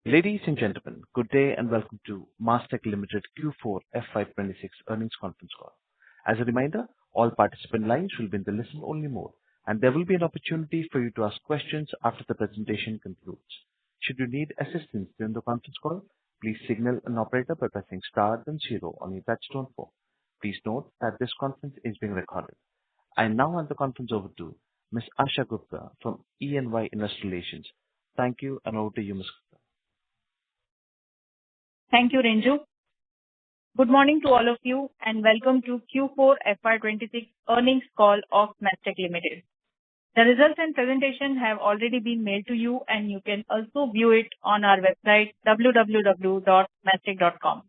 Ladies and gentlemen, good day and welcome to Mastek Ltd Q4 FY26 earnings conference call. As a reminder, all participant lines will be in the listen-only mode, and there will be an opportunity for you to ask questions after the presentation concludes. Should you need assistance during the conference call, please signal an operator by pressing star then zero on your touchtone phone. Please note that this conference is being recorded. I now hand the conference over to Ms. Asha Gupta from E&Y Investor Relations. Thank you, and over to you, Ms. Gupta. Thank you, Renju. Good morning to all of you, and welcome to Q4 FY26 earnings call of Mastek Ltd. The results and presentation have already been mailed to you, and you can also view it on our website, www.mastek.com.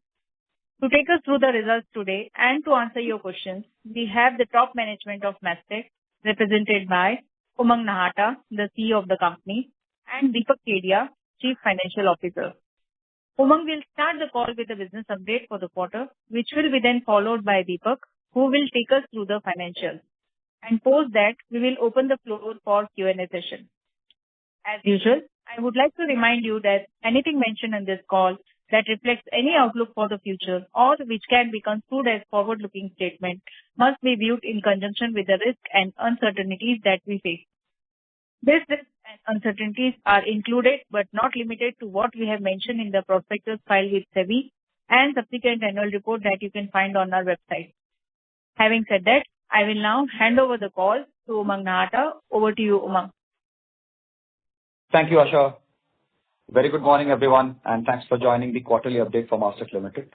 To take us through the results today and to answer your questions, we have the top management of Mastek, represented by Umang Nahata, the CEO of the company, and Deepak Kedia, Chief Financial Officer. Umang will start the call with a business update for the quarter, which will be then followed by Deepak, who will take us through the financials. And post that, we will open the floor for Q&A session. As usual, I would like to remind you that anything mentioned in this call that reflects any outlook for the future or which can be construed as forward-looking statement must be viewed in conjunction with the risk and uncertainties that we face. These risks and uncertainties are included but not limited to what we have mentioned in the prospectus filed with SEBI and subsequent annual report that you can find on our website. Having said that, I will now hand over the call to Umang Nahata. Over to you, Umang. Thank you, Asha. Very good morning, everyone, and thanks for joining the quarterly update from Mastek Ltd.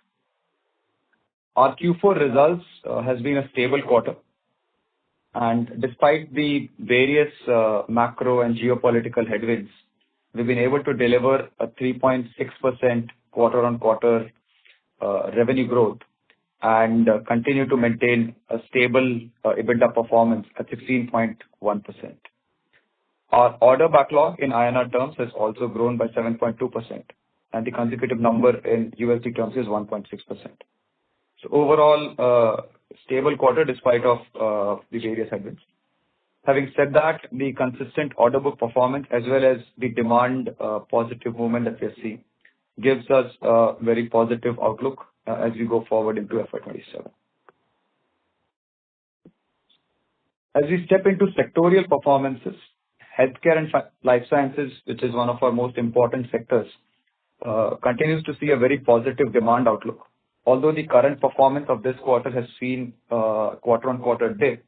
Our Q4 results has been a stable quarter. And despite the various macro and geopolitical headwinds, we've been able to deliver a 3.6% quarter-on-quarter revenue growth and continue to maintain a stable EBITDA performance at 16.1%. Our order backlog in INR terms has also grown by 7.2%, and the consecutive number in USD terms is 1.6%. So overall, stable quarter despite of the various headwinds. Having said that, the consistent order book performance as well as the demand positive movement that we are seeing gives us a very positive outlook as we go forward into FY27. As we step into sectorial performances, healthcare and life sciences, which is one of our most important sectors, continues to see a very positive demand outlook. Although the current performance of this quarter has seen quarter-on-quarter dip,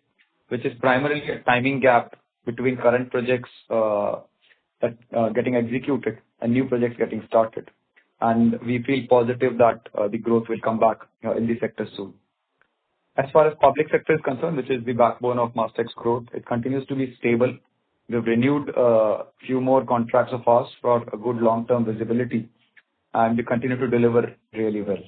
which is primarily a timing gap between current projects that getting executed and new projects getting started. And we feel positive that the growth will come back in the sector soon. As far as public sector is concerned, which is the backbone of Mastek's growth, it continues to be stable. We've renewed a few more contracts of ours for a good long-term visibility, and we continue to deliver really well.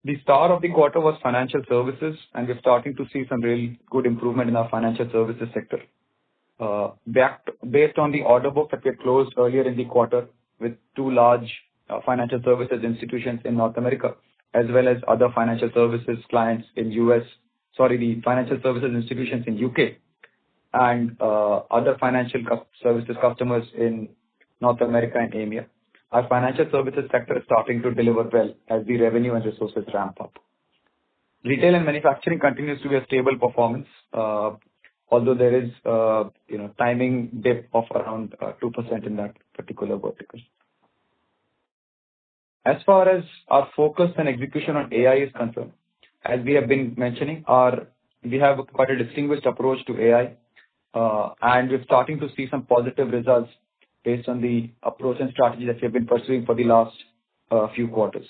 The star of the quarter was financial services, and we're starting to see some really good improvement in our financial services sector. Based on the order book that we had closed earlier in the quarter with two large financial services institutions in North America, as well as other financial services clients in the financial services institutions in UK, and other financial services customers in North America and EMEA. Our financial services sector is starting to deliver well as the revenue and resources ramp up. Retail and manufacturing continues to be a stable performance, although there is timing dip of around 2% in that particular vertical. As far as our focus and execution on AI is concerned, as we have been mentioning, we have quite a distinguished approach to AI, and we're starting to see some positive results based on the approach and strategy that we have been pursuing for the last few quarters.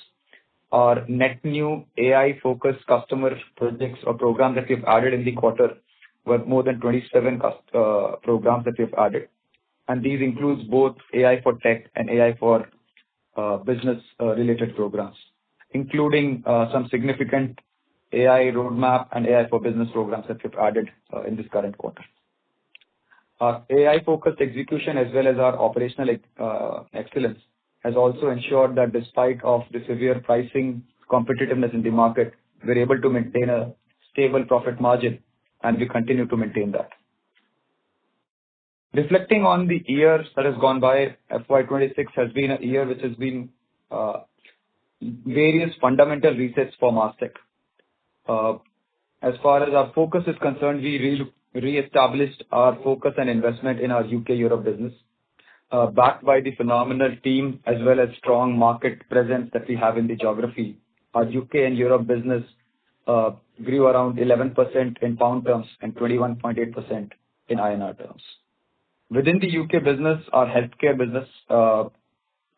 Our net new AI-focused customer projects or programs that we've added in the quarter were more than 27 programs that we've added. And these includes both AI for tech and AI for business-related programs, including some significant AI roadmap and AI for business programs that we've added in this current quarter. Our AI-focused execution as well as our operational excellence has also ensured that despite of the severe pricing competitiveness in the market, we're able to maintain a stable profit margin, and we continue to maintain that. Reflecting on the years that has gone by, FY26 has been a year which has been various fundamental resets for Mastek. As far as our focus is concerned, we re-established our focus and investment in our UK-Europe business, backed by the phenomenal team as well as strong market presence that we have in the geography. Our UK and Europe business grew around 11% in pound terms and 21.8% in INR terms. Within the UK business, our healthcare business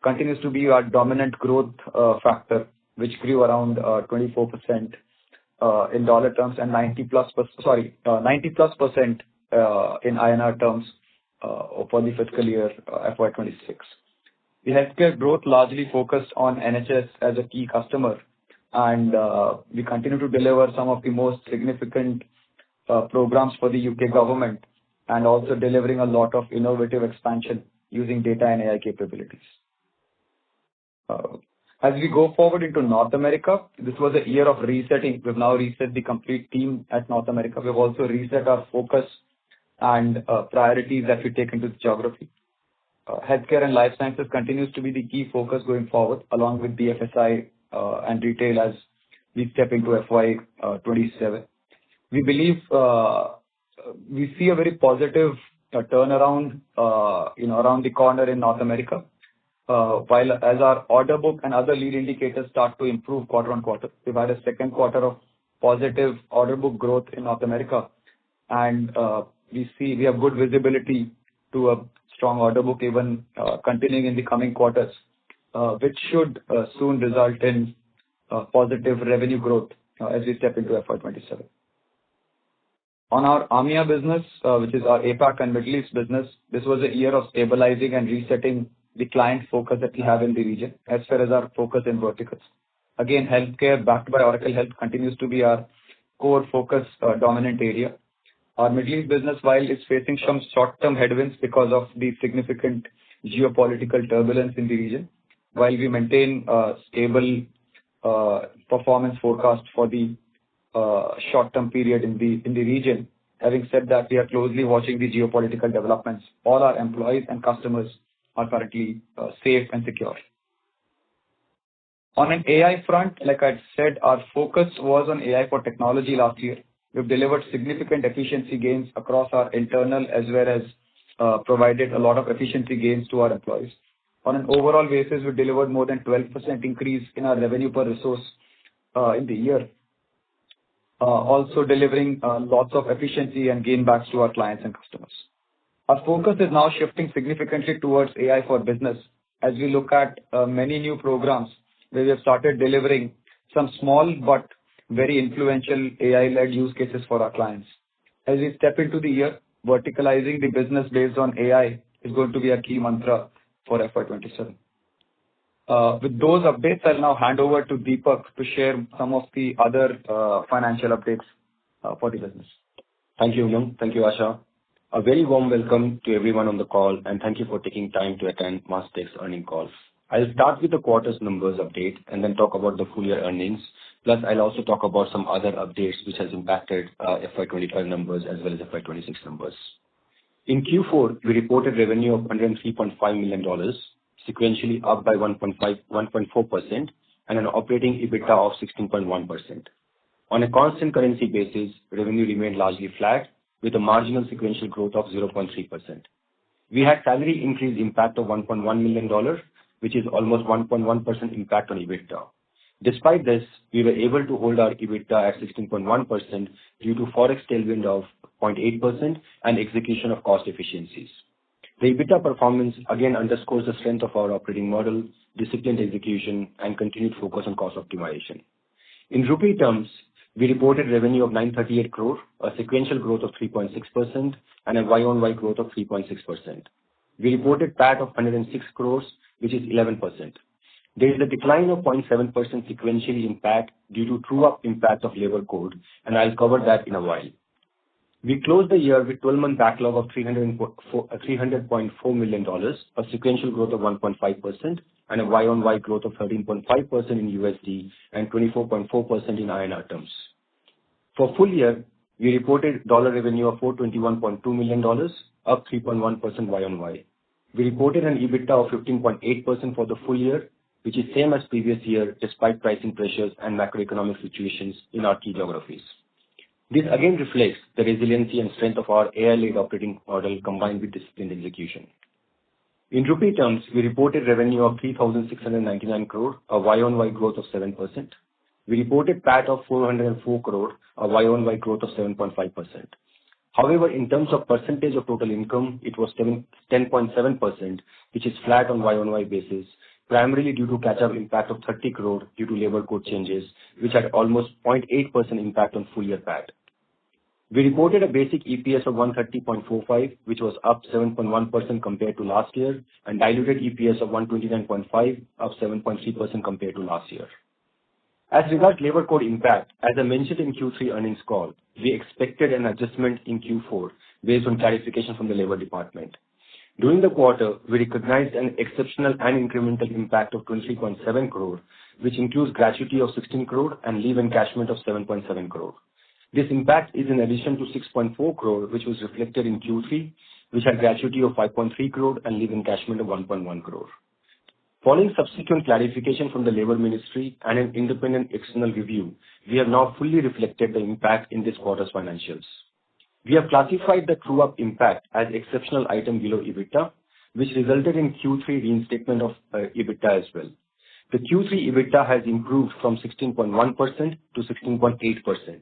continues to be our dominant growth factor, which grew around 24% in dollar terms and 90+% in INR terms for the fiscal year FY26. The healthcare growth largely focused on NHS as a key customer, and we continue to deliver some of the most significant programs for the UK government, and also delivering a lot of innovative expansion using data and AI capabilities. As we go forward into North America, this was a year of resetting. We've now reset the complete team at North America. We've also reset our focus and priorities that we take into the geography. Healthcare and life sciences continues to be the key focus going forward, along with BFSI and retail as we step into FY27. We believe we see a very positive turnaround, around the corner in North America. While as our order book and other lead indicators start to improve quarter on quarter, we've had a second quarter of positive order book growth in North America, and we have good visibility to a strong order book even continuing in the coming quarters, which should soon result in positive revenue growth as we step into FY27. On our AMEA business, which is our APAC and Middle East business, this was a year of stabilizing and resetting the client focus that we have in the region as far as our focus in verticals. Again, healthcare backed by Oracle Health continues to be our core focus dominant area. Our Middle East business, while it's facing some short-term headwinds because of the significant geopolitical turbulence in the region, while we maintain a stable performance forecast for the short-term period in the region. Having said that, we are closely watching the geopolitical developments. All our employees and customers are currently safe and secure. On an AI front, like I said, our focus was on AI for technology last year. We've delivered significant efficiency gains across our internal as well as provided a lot of efficiency gains to our employees. On an overall basis, we delivered more than 12% increase in our revenue per resource in the year. Also delivering lots of efficiency and gain backs to our clients and customers. Our focus is now shifting significantly towards AI for business as we look at many new programs where we have started delivering some small but very influential AI-led use cases for our clients. As we step into the year, verticalizing the business based on AI is going to be a key mantra for FY27. With those updates, I'll now hand over to Deepak to share some of the other financial updates for the business. Thank you, Umang. Thank you, Asha. A very warm welcome to everyone on the call, and thank you for taking time to attend Mastek's earnings calls. I'll start with the quarter's numbers update and then talk about the full year earnings. Plus, I'll also talk about some other updates which has impacted FY25 numbers as well as FY26 numbers. In Q4, we reported revenue of $103.5 million, sequentially up by 1.4%, and an operating EBITDA of 16.1%. On a constant currency basis, revenue remained largely flat with a marginal sequential growth of 0.3%. We had salary increase impact of $1.1 million, which is almost 1.1% impact on EBITDA. Despite this, we were able to hold our EBITDA at 16.1% due to forex tailwind of 0.8% and execution of cost efficiencies. The EBITDA performance again underscores the strength of our operating model, disciplined execution, and continued focus on cost optimization. In Rupee terms, we reported revenue of 938 crore, a sequential growth of 3.6%, and a Y-on-Y growth of 3.6%. We reported PAT of 106 crores, which is 11%. There is a decline of 0.7% sequentially impact due to true-up impact of labor code, and I'll cover that in a while. We closed the year with 12-month backlog of $300.4 million, a sequential growth of 1.5%, and a Y-on-Y growth of 13.5% in USD and 24.4% in INR terms. For full year, we reported dollar revenue of $421.2 million, up 3.1% Y-on-Y. We reported an EBITDA of 15.8% for the full year, which is same as previous year despite pricing pressures and macroeconomic situations in our key geographies. This again reflects the resiliency and strength of our AI-led operating model combined with disciplined execution. In rupee terms, we reported revenue of 3,699 crore, a Y-on-Y growth of 7%. We reported PAT of 404 crore, a Y-on-Y growth of 7.5%. However, in terms of percentage of total income, it was 10.7%, which is flat on Y-on-Y basis, primarily due to catch-up impact of 30 crore due to labor code changes, which had almost 0.8% impact on full year PAT. We reported a basic EPS of 130.45, which was up 7.1% compared to last year, and diluted EPS of 129.5, up 7.3% compared to last year. As regards labor code impact, as I mentioned in Q3 earnings call, we expected an adjustment in Q4 based on clarification from the Labor Department. During the quarter, we recognized an exceptional and incremental impact of 23.7 crore, which includes gratuity of 16 crore and leave encashment of 7.7 crore. This impact is in addition to 6.4 crore, which was reflected in Q3, which had gratuity of 5.3 crore and leave encashment of 1.1 crore. Following subsequent clarification from the Labour Ministry and an independent external review, we have now fully reflected the impact in this quarter's financials. We have classified the true-up impact as exceptional item below EBITDA, which resulted in Q3 reinstatement of EBITDA as well. The Q3 EBITDA has improved from 16.1% to 16.8%.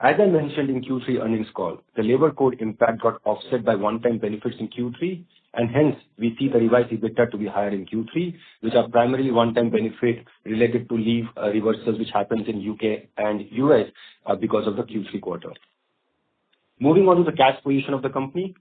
As I mentioned in Q3 earnings call, the labor code impact got offset by one-time benefits in Q3, and hence we see the revised EBITDA to be higher in Q3, which are primarily one-time benefit related to leave reversals which happens in UK and US because of the Q3 quarter. Moving on to the cash position of the company.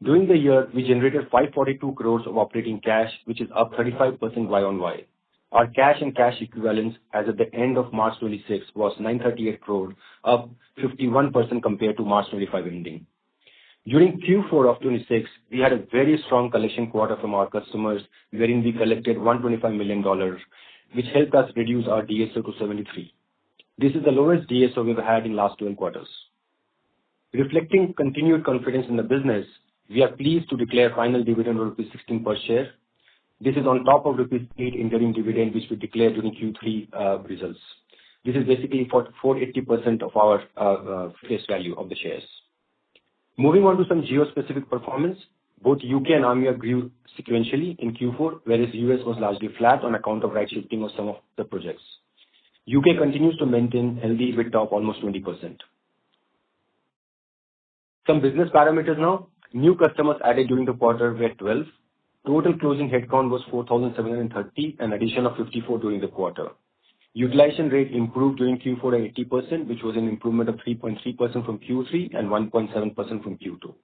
During the year, we generated 542 crores of operating cash, which is up 35% Y-on-Y. Our cash and cash equivalents as at the end of March 26 was 938 crore, up 51% compared to March 25 ending. During Q4 of 26, we had a very strong collection quarter from our customers, wherein we collected $125 million, which helped us reduce our DSO to 73. This is the lowest DSO we've had in last 12 quarters. Reflecting continued confidence in the business, we are pleased to declare final dividend of rupees 16 per share. This is on top of rupees 8 interim dividend, which we declared during Q3 results. This is basically for 480% of our face value of the shares. Moving on to some geo-specific performance, both UK and AMEA grew sequentially in Q4, whereas US was largely flat on account of right shifting of some of the projects. UK continues to maintain healthy EBITDA of almost 20%. Some business parameters now. New customers added during the quarter were 12. Total closing headcount was 4,730, an addition of 54 during the quarter. Utilization rate improved during Q4 at 80%, which was an improvement of 3.3% from Q3 and 1.7% from Q2.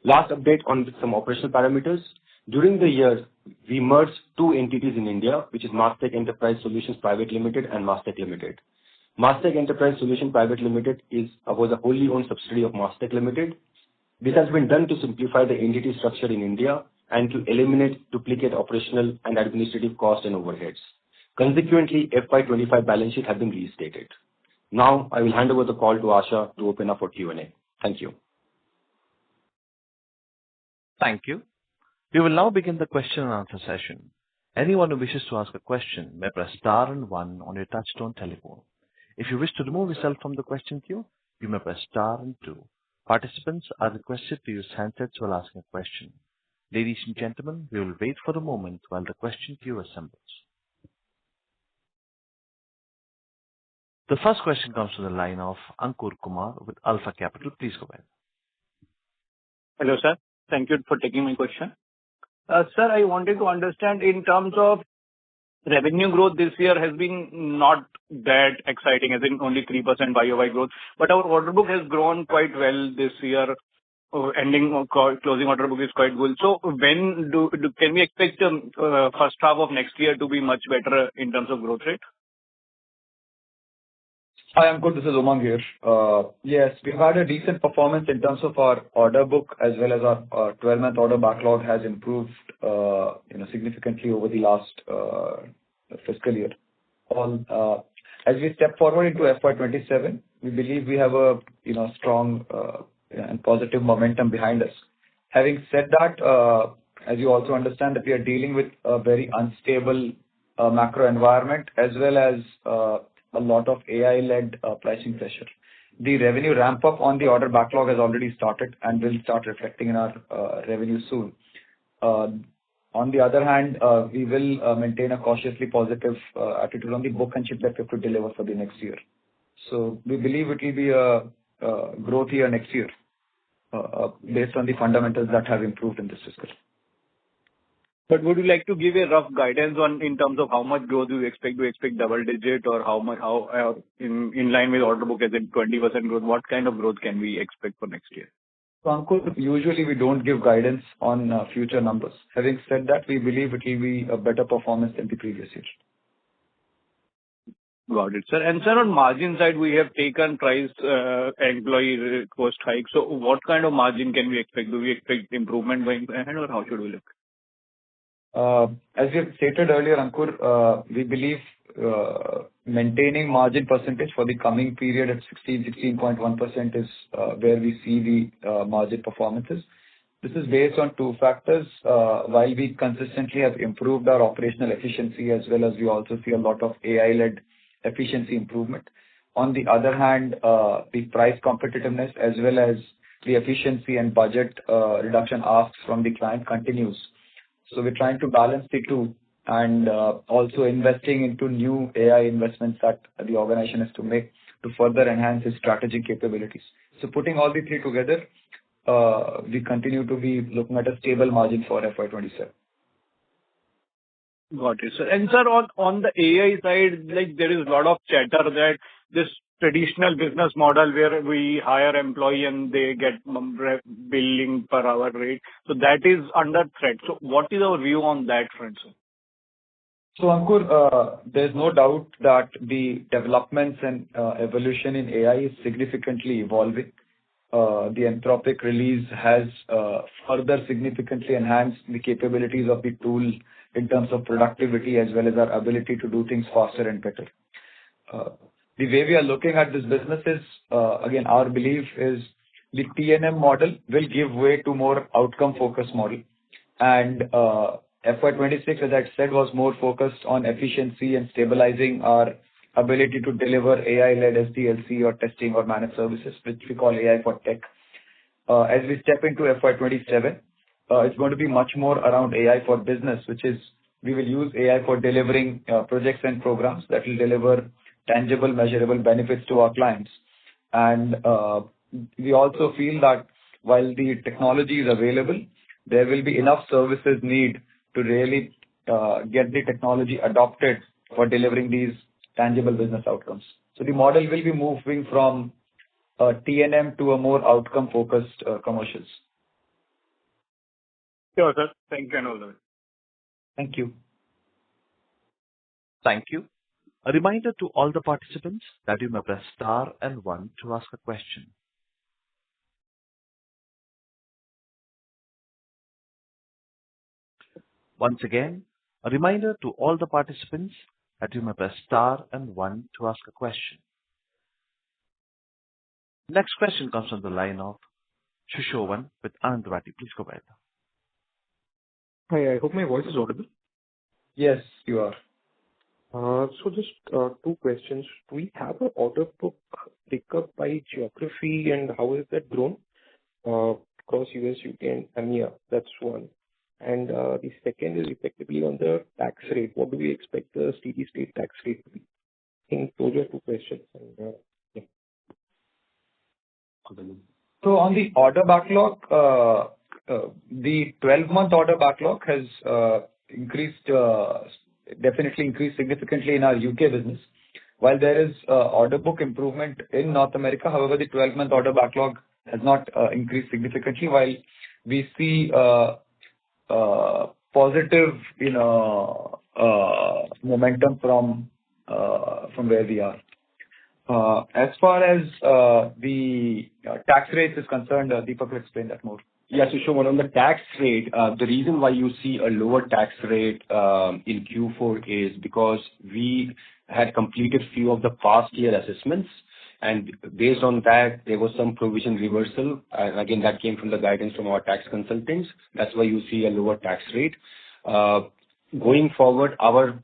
Last update on some operational parameters. During the year, we merged two entities in India, which is Mastek Enterprise Solutions Private Limited and Mastek Limited. Mastek Enterprise Solutions Private Limited was a wholly owned subsidiary of Mastek Limited. This has been done to simplify the entity structure in India and to eliminate duplicate operational and administrative costs and overheads. Consequently, FY25 balance sheet has been restated. Now, I will hand over the call to Asha to open up for Q&A. Thank you. Thank you. We will now begin the question and answer session. Anyone who wishes to ask a question may press star and one on your touchtone telephone. If you wish to remove yourself from the question queue, you may press star and two. Participants are requested to use handsets while asking a question. Ladies and gentlemen, we will wait for a moment while the question queue assembles. The first question comes from the line of Ankur Kumar with Alfa Capital. Please go ahead. Hello, sir. Thank you for taking my question. Sir, I wanted to understand in terms of revenue growth this year has been not that exciting, as in only 3% YOY growth, but our order book has grown quite well this year. Closing order book is quite good. So when can we expect first half of next year to be much better in terms of growth rate? Hi, Ankur. This is Umang here. Yes, we've had a decent performance in terms of our order book as well as our 12-month order backlog has improved significantly over the last fiscal year. As we step forward into FY27, we believe we have a strong and positive momentum behind us. Having said that, as you also understand that we are dealing with a very unstable macro environment as well as a lot of AI-led pricing pressure. The revenue ramp up on the order backlog has already started and will start reflecting in our revenue soon. On the other hand, we will maintain a cautiously positive attitude on the book and ship that we have to deliver for the next year. So we believe it will be a growth year next year based on the fundamentals that have improved in this fiscal. But would you like to give a rough guidance on in terms of how much growth do you expect? Do you expect double digit or in line with order book as in 20% growth? What kind of growth can we expect for next year? So Ankur, usually we don't give guidance on future numbers. Having said that, we believe it will be a better performance than the previous year. Got it, sir. And sir, on margin side, we have taken price employee cost hike. So what kind of margin can we expect? Do we expect improvement going ahead, or how should we look? As we have stated earlier, Ankur, we believe maintaining margin percentage for the coming period at 16.1% is where we see the margin performances. This is based on two factors. While we consistently have improved our operational efficiency as well as we also see a lot of AI-led efficiency improvement. On the other hand, the price competitiveness as well as the efficiency and budget reduction asks from the client continues. So we're trying to balance the two and also investing into new AI investments that the organization has to make to further enhance its strategic capabilities. So putting all the three together, we continue to be looking at a stable margin for FY27. Got it, sir. And sir, on the AI side, like there is a lot of chatter that this traditional business model where we hire employee and they get billing per hour rate. So that is under threat. So what is our view on that front, sir? So Ankur, there's no doubt that the developments and evolution in AI is significantly evolving. The Anthropic release has further significantly enhanced the capabilities of the tool in terms of productivity as well as our ability to do things faster and better. The way we are looking at this business is, again, our belief is the T&M model will give way to more outcome-focused model. And FY26, as I said, was more focused on efficiency and stabilizing our ability to deliver AI-led SDLC or testing or managed services, which we call AI for tech. As we step into FY27, it's going to be much more around AI for business, which is we will use AI for delivering projects and programs that will deliver tangible, measurable benefits to our clients. And we also feel that while the technology is available, there will be enough services need to really get the technology adopted for delivering these tangible business outcomes. So the model will be moving from T&M to a more outcome-focused commercials. Sure, sir. Thank you and all the way. Thank you. Thank you. A reminder to all the participants that you may press star and 1 to ask a question. Once again, a reminder to all the participants that you may press star and 1 to ask a question. Next question comes from the line of Shushovan with Anandavati. Please go ahead. Hi, I hope my voice is audible. Yes, you are. So just two questions. Do we have an order book pickup by geography and how has that grown? Across US, UK and EMEA, that's one. And the second is effectively on the tax rate. What do we expect the steady state tax rate to be? I think those are two questions. And, yeah. So on the order backlog, the 12-month order backlog has definitely increased significantly in our UK business. While there is order book improvement in North America, however, the 12-month order backlog has not increased significantly. While we see positive, momentum from where we are. As far as the tax rate is concerned, Deepak will explain that more. Yes, so on the tax rate, the reason why you see a lower tax rate in Q4 is because we had completed few of the past year assessments, And based on that, there was some provision reversal. And again, that came from the guidance from our tax consultants. That's why you see a lower tax rate. Going forward, our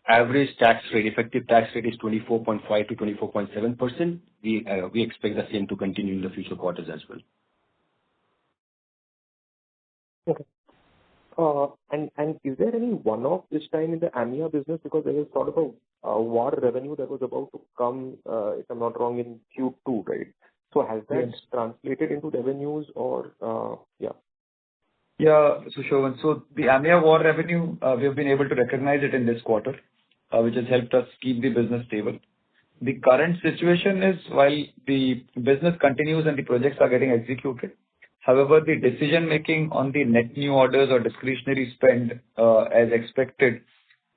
average tax rate, effective tax rate is 24.5 to 24.7%. We expect the same to continue in the future quarters as well. Okay. And is there any one-off this time in the AMEA business? Because there was sort of a war revenue that was about to come, if I'm not wrong, in Q2, right? So has that translated into revenues or, yeah? Yeah, so Shovan, so the AMEA war revenue, we have been able to recognize it in this quarter, which has helped us keep the business stable. The current situation is while the business continues and the projects are getting executed, however, the decision making on the net new orders or discretionary spend, as expected,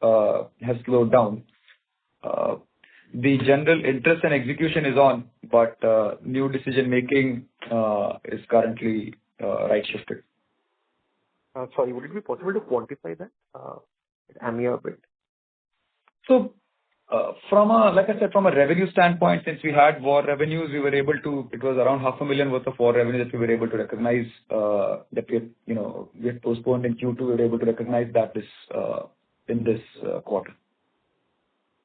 has slowed down. The general interest and execution is on, but new decision making is currently right shifted. Sorry, would it be possible to quantify that, AMEA a bit? So, like I said, from a revenue standpoint, since we had war revenues, we were able to, it was around $500,000 worth of war revenue that we were able to recognize, that we had postponed in Q2, we were able to recognize that in this quarter.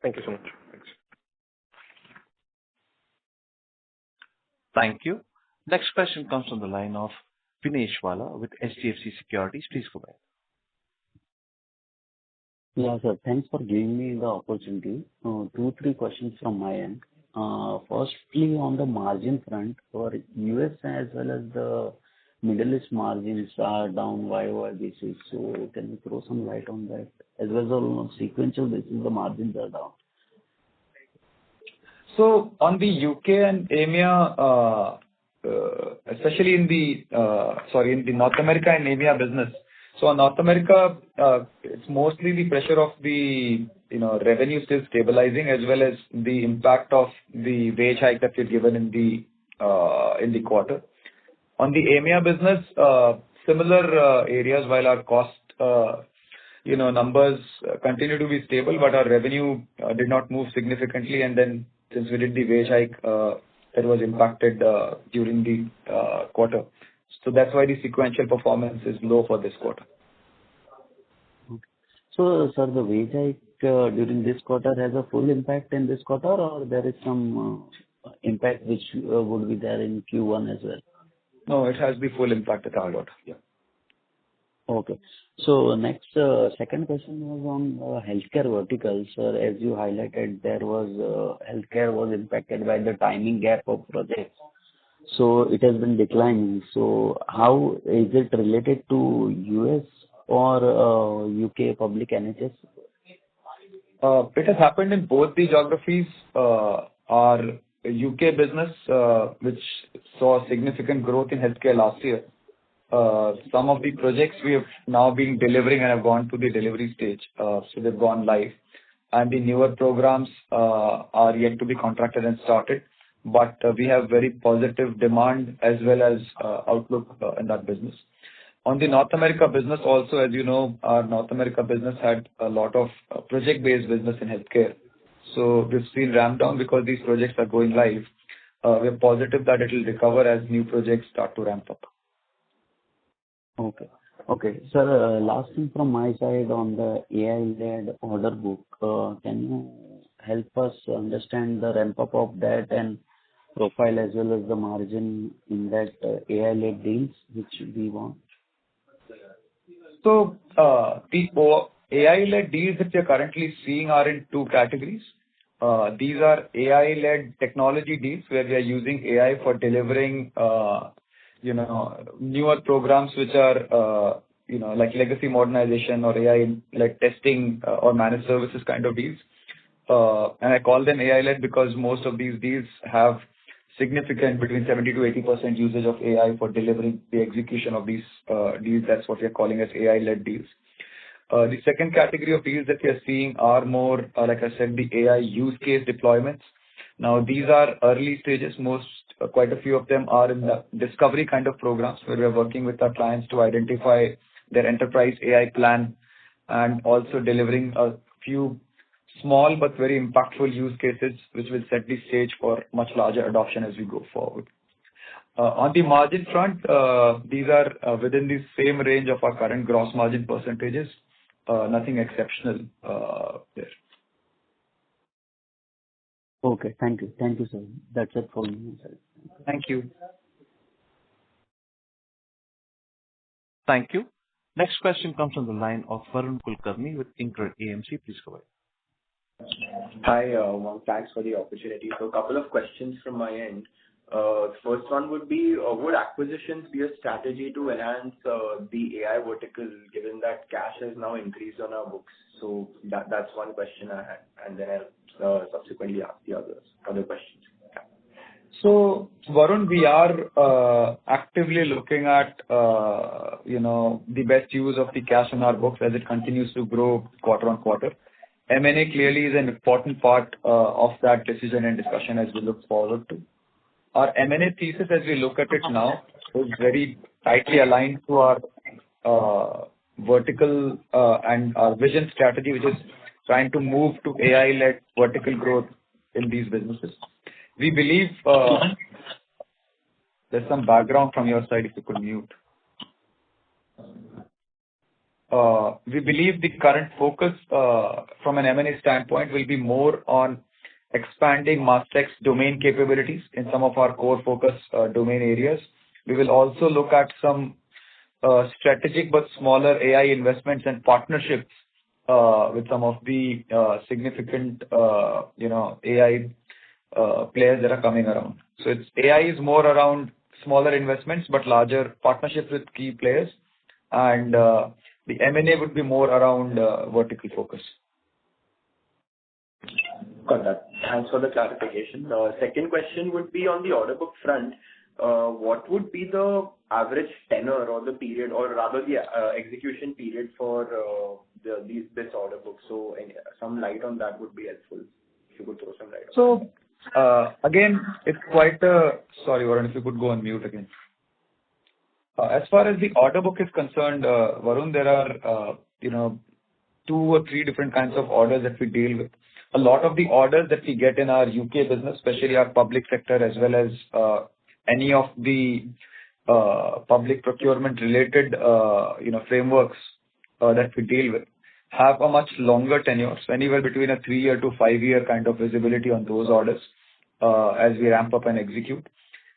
Thank you so much. Thanks. Thank you. Next question comes from the line of Vinesh Vala with HDFC Securities. Please go ahead. Yeah, sir. Thanks for giving me the opportunity. 2-3 questions from my end. Firstly, on the margin front, for US as well as the Middle East margins are down YOY basis. So can you throw some light on that? As well as on sequential basis, the margins are down. So on the UK and EMEA, especially in the North America and EMEA business. So in North America, it's mostly the pressure of the revenue still stabilizing, as well as the impact of the wage hike that we've given in the quarter. On the EMEA business, similar areas, while our cost numbers continue to be stable, but our revenue did not move significantly, and then since we did the wage hike, that was impacted during the quarter. So that's why the sequential performance is low for this quarter. Okay. So, sir, the wage hike during this quarter has a full impact in this quarter, or there is some impact which would be there in Q1 as well? No, it has the full impact at our quarter. Yeah. Okay. So next, second question was on healthcare vertical. Sir, as you highlighted, there was healthcare was impacted by the timing gap of projects. So it has been declining. So how is it related to US or UK public NHS? It has happened in both the geographies. Our UK business, which saw significant growth in healthcare last year, some of the projects we have now been delivering and have gone to the delivery stage. So they've gone live. And the newer programs are yet to be contracted and started. But we have very positive demand as well as outlook in that business. On the North America business also, as you know, our North America business had a lot of project-based business in healthcare. So we've seen ramp down because these projects are going live. We're positive that it will recover as new projects start to ramp up. Okay. Okay. Sir, last thing from my side on the AI-led order book. Can you help us understand the ramp up of that and profile as well as the margin in that AI-led deals which we want? So the AI-led deals that we are currently seeing are in two categories. These are AI-led technology deals where we are using AI for delivering newer programs which are like legacy modernization or AI-led testing or managed services kind of deals. And I call them AI-led because most of these deals have significant between 70 to 80% usage of AI for delivering the execution of these deals. That's what we are calling as AI-led deals. The second category of deals that we are seeing are more, like I said, the AI use case deployments. Now, these are early stages. Quite a few of them are in the discovery kind of programs where we are working with our clients to identify their enterprise AI plan and also delivering a few small but very impactful use cases, which will set the stage for much larger adoption as we go forward. On the margin front, these are within the same range of our current gross margin percentages. Nothing exceptional there. Okay. Thank you. Thank you, sir. That's it for me, sir. Thank you. Thank you. Next question comes from the line of Varun Kulkarni with InCred AMC. Please go ahead. Hi, Umang. Thanks for the opportunity. So a couple of questions from my end. First one would be, would acquisitions be a strategy to enhance the AI vertical, given that cash has now increased on our books? So that's one question I had, and then I'll subsequently ask the other questions. Yeah. So, Varun, we are actively looking at the best use of the cash on our books as it continues to grow quarter on quarter. M&A clearly is an important part of that decision and discussion as we look forward to. Our M&A thesis, as we look at it now, is very tightly aligned to our vertical and our vision strategy, which is trying to move to AI-led vertical growth in these businesses. We believe there's some background from your side, if you could mute. We believe the current focus from an M&A standpoint will be more on expanding Mastek's domain capabilities in some of our core focus domain areas. We will also look at some strategic but smaller AI investments and partnerships with some of the significant AI players that are coming around. So AI is more around smaller investments but larger partnerships with key players, and the M&A would be more around vertical focus. Got that. Thanks for the clarification. Second question would be on the order book front. What would be the average tenor or the period, or rather the execution period for this order book? So some light on that would be helpful, if you could throw some light on that. So again, it's quite a... Sorry, Varun, if you could go on mute again. As far as the order book is concerned, Varun, there are 2 or 3 different kinds of orders that we deal with. A lot of the orders that we get in our UK business, especially our public sector, as well as any of the public procurement related frameworks that we deal with, have a much longer tenure, so anywhere between a 3-year to 5-year kind of visibility on those orders as we ramp up and execute.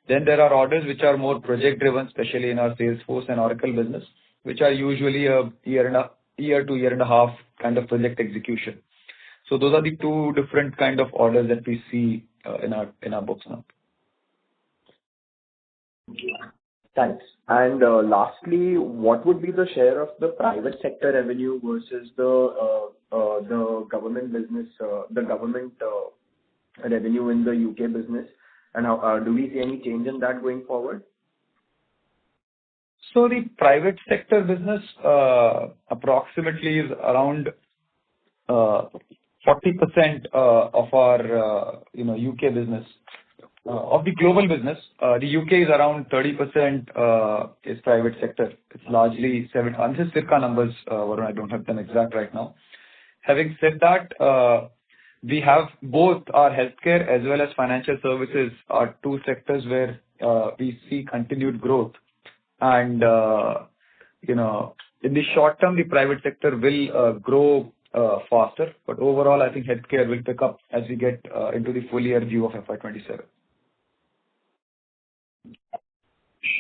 Then there are orders which are more project driven, especially in our Salesforce and Oracle business, which are usually a year to year and a half kind of project execution. So those are the 2 different kind of orders that we see in our books now. Thanks. And lastly, what would be the share of the private sector revenue versus the government business, the government revenue in the UK business? And how, do we see any change in that going forward? So the private sector business approximately is around 40% of our UK business. Of the global business, the UK is around 30% is private sector. It's largely 7. This is circa numbers, Varun, I don't have them exact right now. Having said that, we have both our healthcare as well as financial services are 2 sectors where we see continued growth. And in the short term, the private sector will grow faster, but overall, I think healthcare will pick up as we get into the full year view of FY27.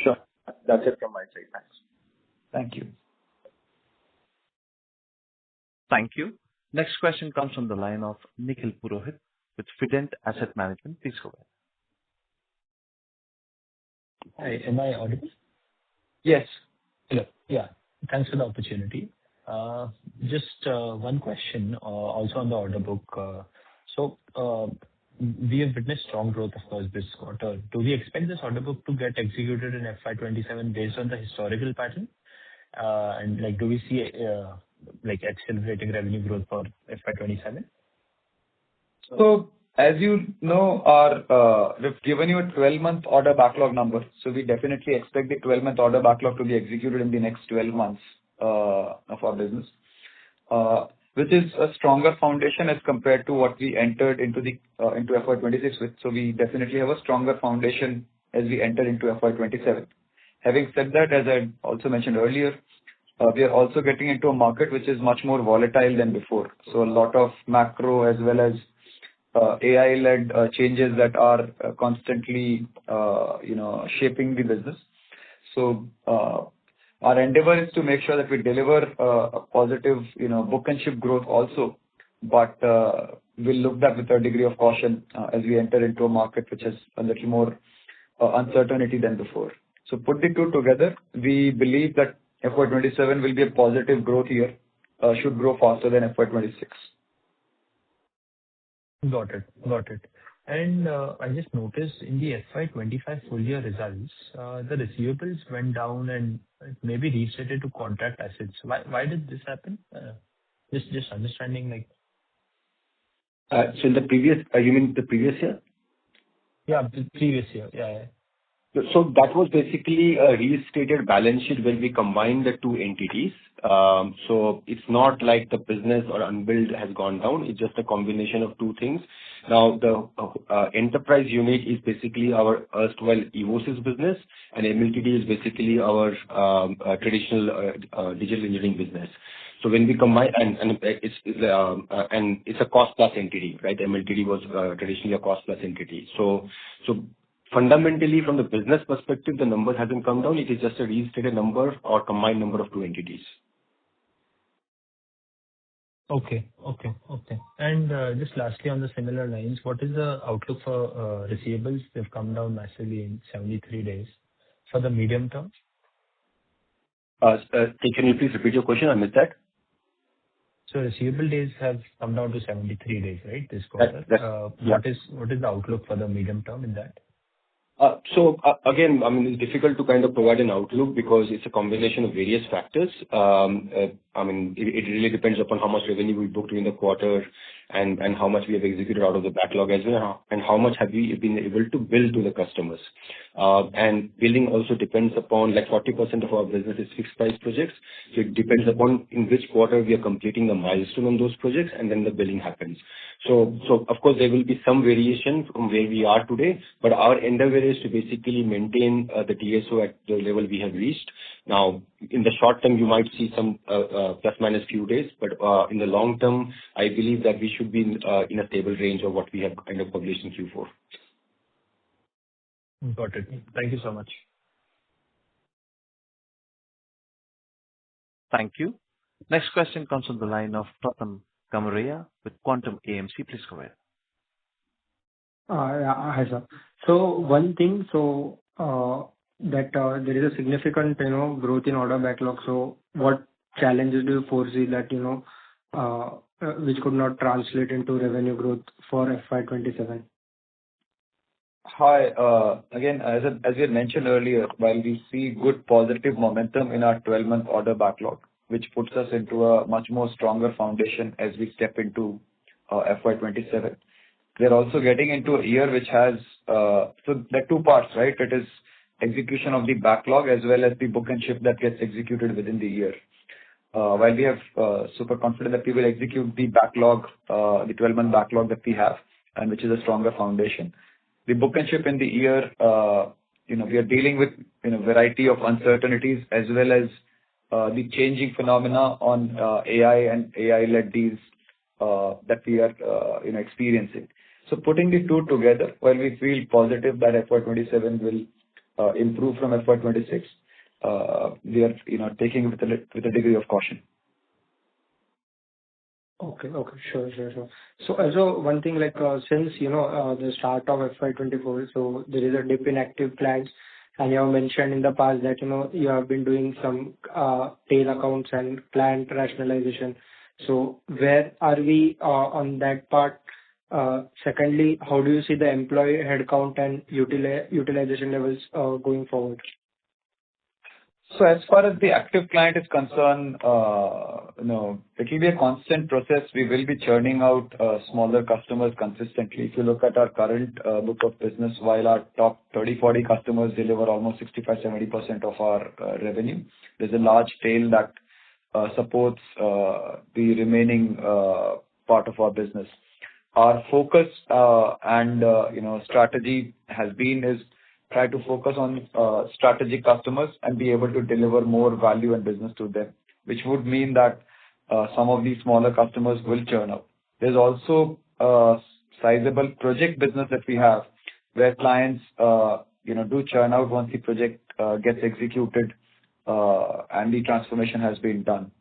Sure. That's it from my side. Thanks. Thank you. Thank you. Next question comes from the line of Nikhil Purohit with Fident Asset Management. Please go ahead. Hi, am I audible? Yes. Hello. Yeah. Thanks for the opportunity. Just one question, also on the order book. So we have witnessed strong growth, of course, this quarter. Do we expect this order book to get executed in FY27 based on the historical pattern? And do we see accelerating revenue growth for FY27? So as you know, we've given you a 12-month order backlog number. So we definitely expect the 12-month order backlog to be executed in the next 12 months of our business. which is a stronger foundation as compared to what we entered into FY26 with. So we definitely have a stronger foundation as we enter into FY27. Having said that, as I also mentioned earlier, we are also getting into a market which is much more volatile than before. So a lot of macro as well as AI-led changes that are constantly, shaping the business. So our endeavor is to make sure that we deliver a positive, book and ship growth also, but we'll look that with a degree of caution as we enter into a market which has a little more uncertainty than before. So put the two together, we believe that FY27 will be a positive growth year, should grow faster than FY26. Got it. And I just noticed in the FY25 full year results, the receivables went down and maybe restated to contract assets. Why did this happen? Just understanding like. So in the previous, you mean the previous year? Yeah, the previous year. Yeah. So that was basically a restated balance sheet when we combined the two entities. So it's not like the business or unbilled has gone down. It's just a combination of two things. Now, the enterprise unit is basically our erstwhile Evosys business, and MLTD is basically our traditional digital engineering business. So when we combine, and it's a cost plus entity, right? MLTD was traditionally a cost plus entity. So fundamentally, from the business perspective, the number hasn't come down. It is just a restated number or combined number of two entities. Okay. And just lastly, on the similar lines, what is the outlook for receivables? They've come down massively in 73 days. For the medium term? Can you please repeat your question? I missed that. So receivable days have come down to 73 days, right, this quarter? What is the outlook for the medium term in that? So again, I mean, it's difficult to kind of provide an outlook because it's a combination of various factors. I mean, it really depends upon how much revenue we booked during the quarter and how much we have executed out of the backlog as well, and how much have we been able to bill to the customers. And billing also depends upon, like 40% of our business is fixed price projects. So it depends upon in which quarter we are completing the milestone on those projects, and then the billing happens. So of course, there will be some variation from where we are today, but our endeavor is to basically maintain the DSO at the level we have reached. Now, in the short term, you might see some plus minus few days, but in the long term, I believe that we should be in a stable range of what we have kind of published in Q4. Got it. Thank you so much. Thank you. Next question comes from the line of Pratham Kamaria with Quantum AMC. Please go ahead. Hi, sir. So one thing, that there is a significant, growth in order backlog. So what challenges do you foresee that, which could not translate into revenue growth for FY27? Hi. Again, as we had mentioned earlier, while we see good positive momentum in our 12-month order backlog, which puts us into a much more stronger foundation as we step into FY27. We're also getting into a year which has, so there are two parts, right? It is execution of the backlog as well as the book and ship that gets executed within the year. While we have super confident that we will execute the backlog, the 12-month backlog that we have, and which is a stronger foundation. The book and ship in the year, we are dealing with variety of uncertainties as well as the changing phenomena on AI and AI-led deals that we are experiencing. So putting the two together, while we feel positive that FY27 will improve from FY26, we are taking it with a degree of caution. Okay. Sure. So also one thing, like since the start of FY24, so there is a dip in active clients, and you have mentioned in the past that you have been doing some tail accounts and client rationalization. So where are we on that part? Secondly, how do you see the employee headcount and utilization levels going forward? So as far as the active client is concerned, it will be a constant process. We will be churning out smaller customers consistently. If you look at our current book of business, while our top 30-40 customers deliver almost 65-70% of our revenue, there's a large tail that supports the remaining part of our business. Our focus and strategy is try to focus on strategic customers and be able to deliver more value and business to them, which would mean that some of these smaller customers will churn out. There's also sizable project business that we have where clients do churn out once the project gets executed and the transformation has been done.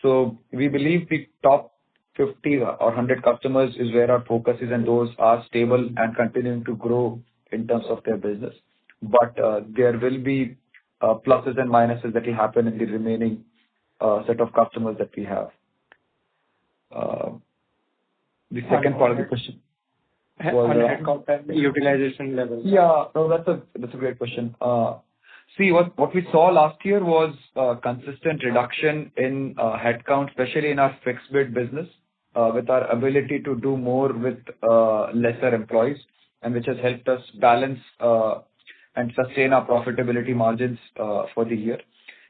So we believe the top 50 or 100 customers is where our focus is, and those are stable and continuing to grow in terms of their business. But there will be pluses and minuses that will happen in the remaining set of customers that we have. The second part of the question was headcount and utilization levels. Yeah, no, that's a great question. See, what we saw last year was consistent reduction in headcount, especially in our fixed bid business, with our ability to do more with lesser employees, and which has helped us balance and sustain our profitability margins for the year.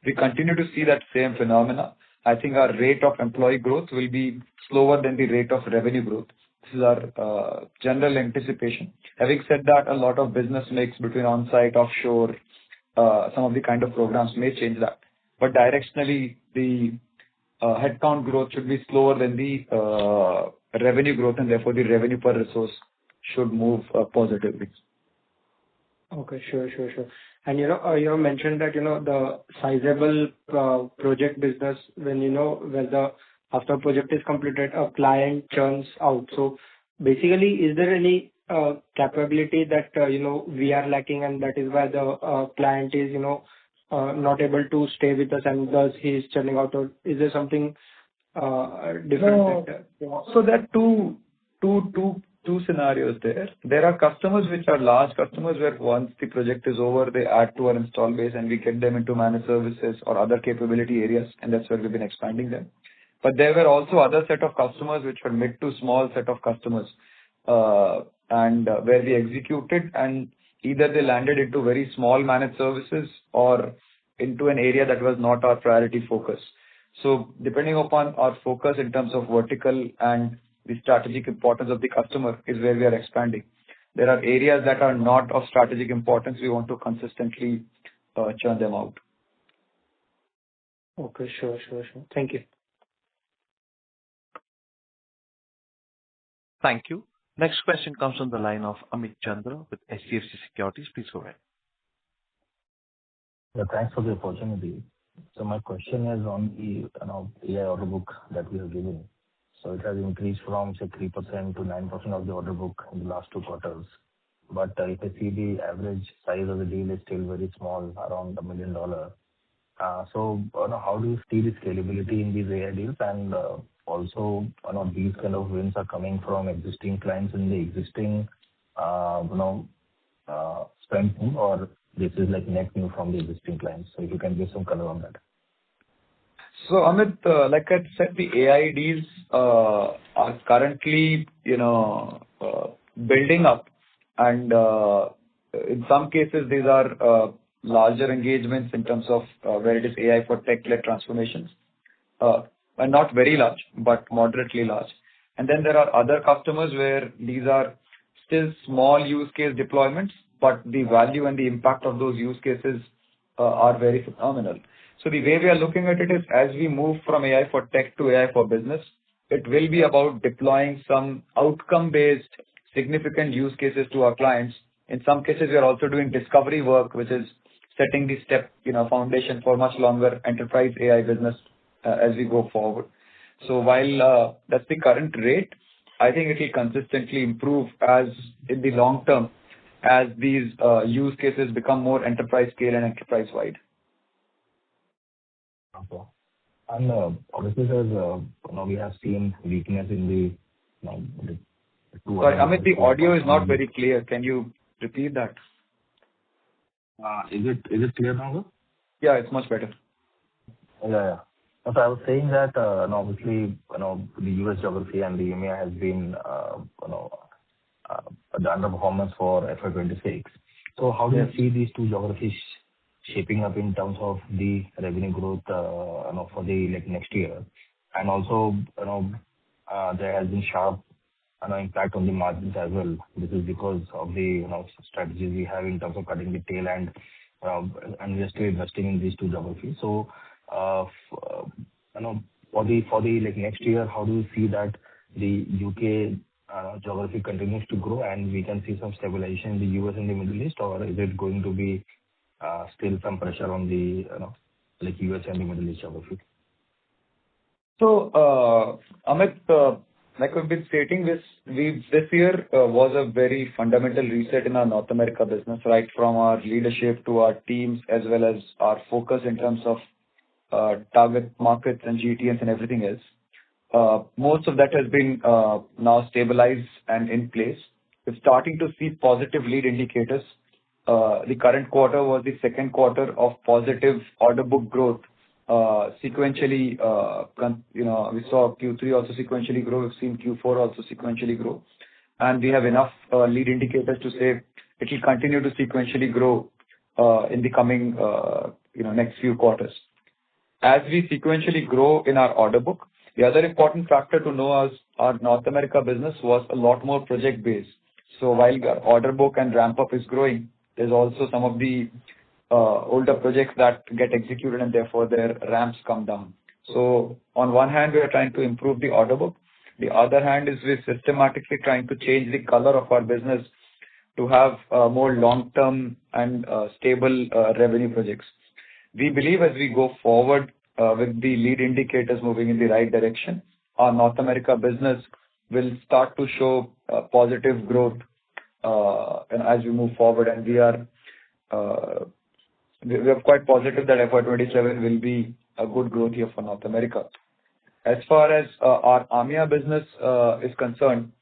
We continue to see that same phenomena. I think our rate of employee growth will be slower than the rate of revenue growth. This is our general anticipation. Having said that, a lot of business mix between on-site, offshore, some of the kind of programs may change that. But directionally, the headcount growth should be slower than the revenue growth, and therefore the revenue per resource should move positively. Okay, sure. And you mentioned that the sizable project business, when the after project is completed, a client churns out. So basically, is there any capability that we are lacking, and that is why the client is not able to stay with us, and thus he is churning out? Or is there something different? No. So there are two scenarios there. There are customers which are large customers where once the project is over, they add to our install base and we get them into managed services or other capability areas, and that's where we've been expanding them. But there were also other set of customers which were mid to small set of customers, and where we executed, and either they landed into very small managed services or into an area that was not our priority focus. So depending upon our focus in terms of vertical and the strategic importance of the customer is where we are expanding. There are areas that are not of strategic importance. We want to consistently churn them out. Okay, sure. Thank you. Thank you. Next question comes from the line of Amit Chandra with HDFC Securities. Please go ahead. Yeah, thanks for the opportunity. So my question is on the AI order book that we have given. So it has increased from, say, 3% to 9% of the order book in the last 2 quarters. But if I see the average size of the deal is still very small, around $1 million. So how do you see the scalability in these AI deals? And also, these kind of wins are coming from existing clients in the existing spend pool, or this is like net new from the existing clients? So if you can give some color on that. So Amit, like I said, the AI deals are currently building up, and in some cases these are larger engagements in terms of where it is AI for tech-led transformations, and not very large, but moderately large. And then there are other customers where these are still small use case deployments, but the value and the impact of those use cases are very phenomenal. So the way we are looking at it is, as we move from AI for tech to AI for business, it will be about deploying some outcome-based significant use cases to our clients. In some cases, we are also doing discovery work, which is setting the foundation for much longer enterprise AI business as we go forward. So while that's the current rate, I think it will consistently improve as in the long term, as these use cases become more enterprise scale and enterprise wide. Okay. And obviously, we have seen weakness in the Sorry, Amit, the audio is not very clear. Can you repeat that? Is it clear now? Yeah, it's much better. Yeah. So I was saying that obviously the US geography and the EMEA has been the underperformance for FY26. So how do you see these two geographies shaping up in terms of the revenue growth, for the, like, next year? And also, there has been sharp, impact on the margins as well. This is because of the, strategies we have in terms of cutting the tail and we are still investing in these two geographies. So, for the like next year, how do you see that the U.K. geography continues to grow and we can see some stabilization in the U.S. and the Middle East, or is it going to be still some pressure on the, like U.S. and the Middle East geography? So, Amit, like we've been stating, this year was a very fundamental reset in our North America business, right from our leadership to our teams, as well as our focus in terms of target markets and GTNs and everything else. Most of that has been now stabilized and in place. We're starting to see positive lead indicators. The current quarter was the second quarter of positive order book growth. Sequentially, we saw Q3 also sequentially grow. We've seen Q4 also sequentially grow. And we have enough lead indicators to say it will continue to sequentially grow in the coming next few quarters. As we sequentially grow in our order book, the other important factor to know is our North America business was a lot more project-based. So while our order book and ramp-up is growing, there's also some of the older projects that get executed and therefore their ramps come down. So on one hand, we are trying to improve the order book. The other hand is we're systematically trying to change the color of our business to have more long-term and stable revenue projects. We believe as we go forward with the lead indicators moving in the right direction, our North America business will start to show positive growth and as we move forward, and we are quite positive that FY27 will be a good growth year for North America. As far as our AMEA business is concerned,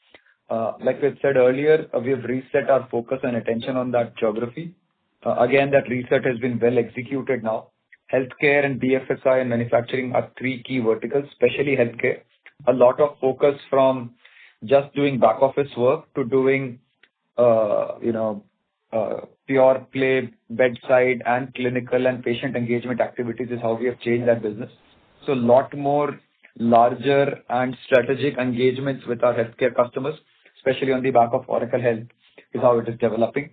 like we had said earlier, we have reset our focus and attention on that geography. Again, that reset has been well executed now. Healthcare and BFSI and manufacturing are three key verticals, especially healthcare. A lot of focus from just doing back office work to doing, pure play bedside and clinical and patient engagement activities is how we have changed that business. So a lot more larger and strategic engagements with our healthcare customers, especially on the back of Oracle Health, is how it is developing.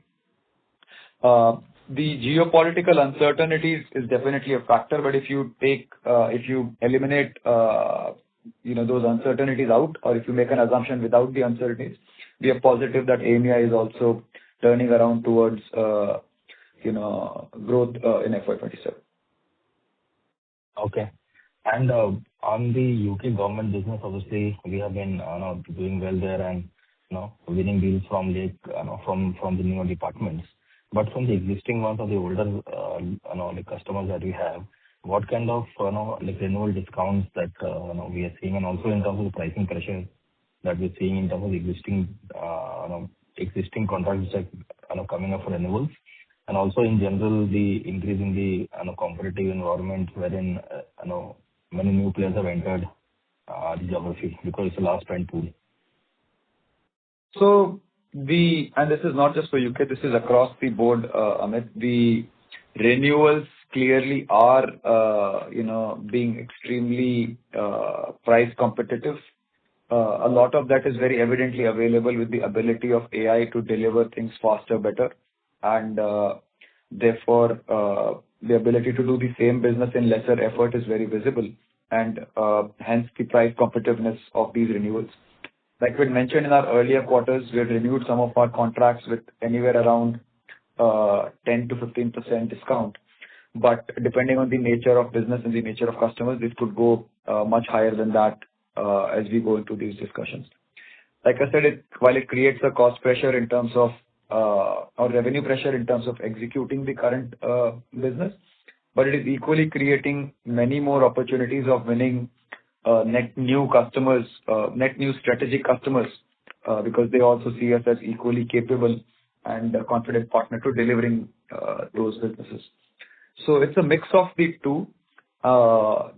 The geopolitical uncertainties is definitely a factor, but if you eliminate those uncertainties out, or if you make an assumption without the uncertainties, we are positive that AMEA is also turning around towards growth in FY27. Okay. And on the UK government business, obviously we have been doing well there and winning deals from from the newer departments. But from the existing ones or the older customers that we have, what kind of renewal discounts that we are seeing, and also in terms of the pricing pressure that we're seeing in terms of the existing contracts that are coming up for renewals, and also in general the increase in the competitive environment wherein many new players have entered the geography because it's a large spend pool. So and this is not just for UK, this is across the board, Amit. The renewals clearly are being extremely price competitive. A lot of that is very evidently available with the ability of AI to deliver things faster, better, and therefore the ability to do the same business in lesser effort is very visible, and hence the price competitiveness of these renewals. Like we mentioned in our earlier quarters, we had renewed some of our contracts with anywhere around 10 to 15% discount. But depending on the nature of business and the nature of customers, this could go much higher than that as we go into these discussions. Like I said, while it creates a cost pressure in terms of or revenue pressure in terms of executing the current business, but it is equally creating many more opportunities of winning net new customers, net new strategic customers, because they also see us as equally capable and a confident partner to delivering those businesses. So it's a mix of the two.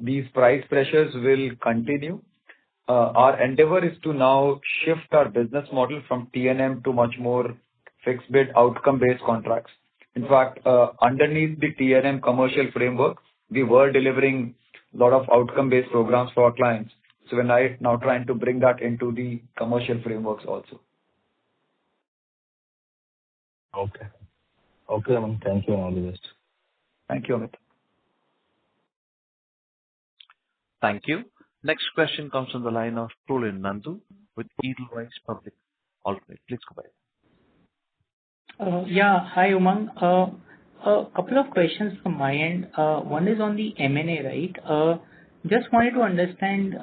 These price pressures will continue. Our endeavor is to now shift our business model from T&M to much more fixed bid outcome-based contracts. In fact, underneath the T&M commercial framework, we were delivering a lot of outcome-based programs for our clients. So we're now trying to bring that into the commercial frameworks also. Okay. Okay, Umang. Thank you and all the best. Thank you, Amit. Thank you. Next question comes from the line of Prolin Nandu with Edelweiss Public Alternate. Please go ahead. Yeah. Hi, Umang. A couple of questions from my end. One is on the M&A, right? Just wanted to understand,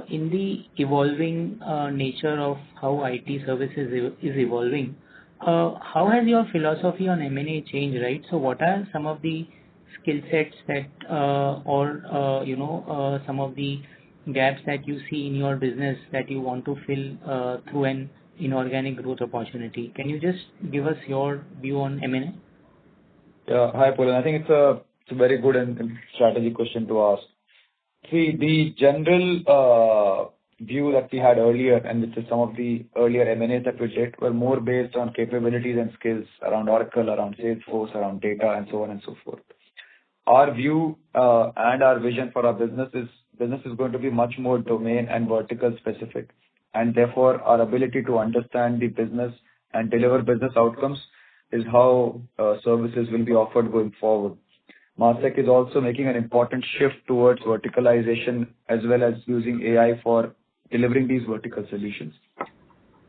in the evolving nature of how IT services is evolving, how has your philosophy on M&A changed, right? So what are some of the skill sets that, some of the gaps that you see in your business that you want to fill through an inorganic growth opportunity? Can you just give us your view on M&A? Yeah. Hi, Prolin. I think it's a very good and strategic question to ask. See, the general view that we had earlier, and which is some of the earlier M&As that we did, were more based on capabilities and skills around Oracle, around Salesforce, around data, and so on and so forth. Our view and our vision for our business is going to be much more domain and vertical specific, and therefore our ability to understand the business and deliver business outcomes is how services will be offered going forward. Mastek is also making an important shift towards verticalization as well as using AI for delivering these vertical solutions.